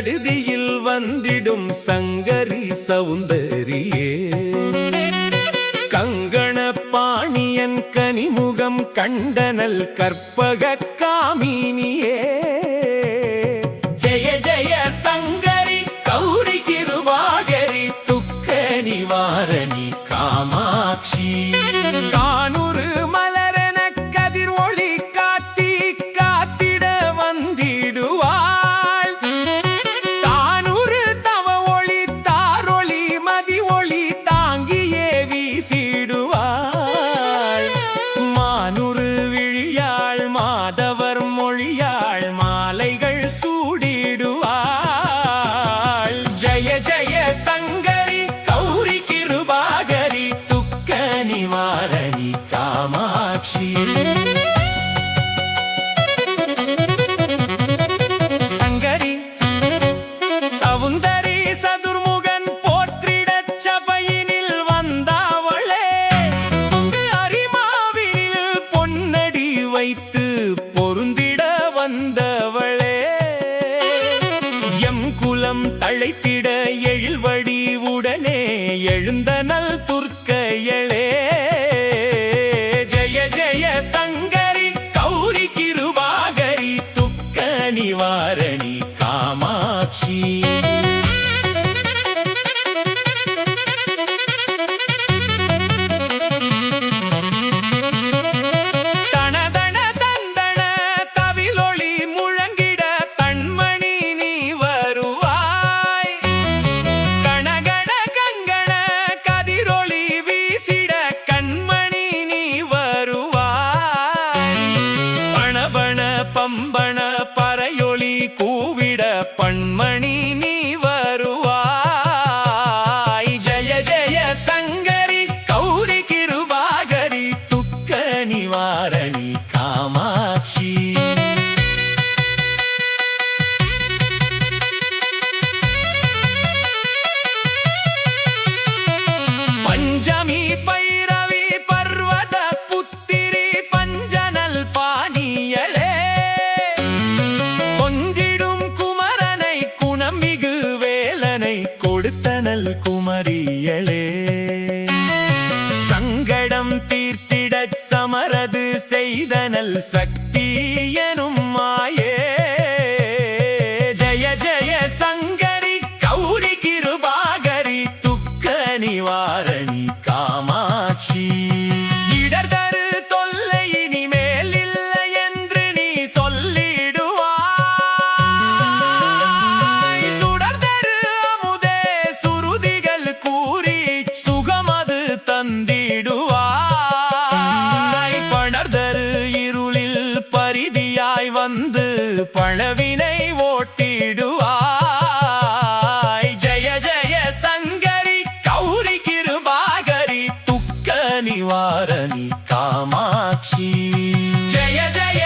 சடுதியில் வந்திடும் சங்கரி சௌந்தரியே கங்கண பாணியன் கனிமுகம் கண்டனல் கற்பக காமினியே ஜெய ஜெய சங்கரி கௌரி கிருபாகரி துக்க நிவாரணி காமாட்சி கானுரு மலரென கதிர் ஒளி காட்டி காத்திட வந்திடுவாள் தானுரு தவ ஒளி தாரொளி மதி ஒளி தாங்கியே வீசிடுவாள் மானுரு விழியாள் மாதவர் மொழியாள் மாலைகள் சூடிடுவாள் ஜெய ஜெய சங்கரி கௌரி கிருபாகரி துக்க நிவாரணி காமாட்சி சங்கரி சவுந்தரி சதுர்முகன் போற்றிடச் சபையினில் வந்தாவளே அரிமாவினில் பொன்னடி வைத்து பொருந்திட வந்தவளே எம் குலம் தழைத்திட எழில்வடி உடனே எழுந்தனல் துர்க்கையளே ஜெய ஜெய சங்கரி கௌரி கிருபாகரி துக்க நிவாரணி காமாட்சி தனதன தந்தன தவிலொளி முழங்கிட கண்மணி நீ வருவாய் கணகண கங்கண கதிரொளி வீசிட கண்மணி நீ வருவாய் பணபண பம்பண பறையொளி கூவிட பண்மணி நீ வருவாய் ஜெய ஜெய சங்கரி கௌரி கிருபாகரி துக்க நிவாரணி காமாட்சி பஞ்சமி பைரவி பர்வத புத்திரி பஞ்சனல் பாணியலே கொஞ்சிடும் குமரனை குணமிகு வேலனை கொடுத்தனல் குமரியளே சங்கடம் தீர்த்திடச் சமரது செய்தனல் சக்தி எனும் மாயே ஜெய ஜெய சங்கரி கௌரி கிருபாகரி துக்க நிவாரணி காமாட்சி இடர்தரு தொல்லை இனிமேல் இல்லை என்று நீ சொல்லிடுவாய் சுடர்தரு அமுதே சுருதிகள் கூறி சுகமது தந்திடுவாய் பணர்தரு இருளில் பரிதியாய் வந்து பழவினை ஓட்டிடுவாய் ஜெய ஜெய சங்கரி கௌரி கிருபாகரி துக்க நிவாரணி காமாட்சி ஜெய ஜெய